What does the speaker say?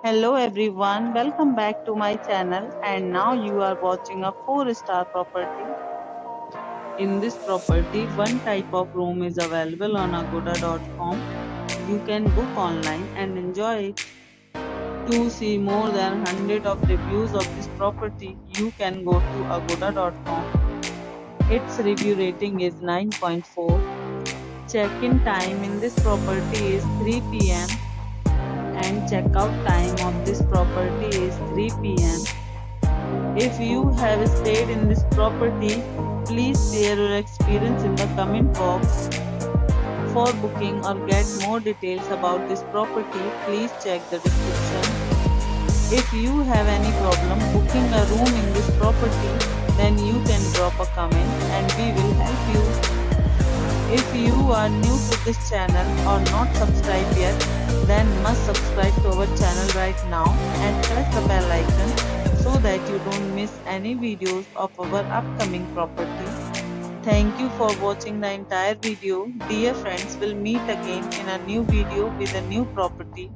Hello everyone, welcome back to my channel and now you are watching a 4-star property. In this property, one type of room is available on agoda.com. You can book online and enjoy it. To see more than 100 of reviews of this property, you can go to agoda.com. Its review rating is 9.4. Check-in time in this property is 3 p.m. and check-out time of this property is 3 p.m. If you have stayed in this property, please share your experience in the comment box. For booking or get more details about this property, please check the description. If you have any problem booking a room in this property, then you can drop a comment and we will help you. If you are new to this channel or not subscribed yet, then must subscribe to our channel right now and press the bell icon so that you don't miss any videos of our upcoming property. Thank you for watching the entire video. Dear friends, we'll meet again in a new video with a new property.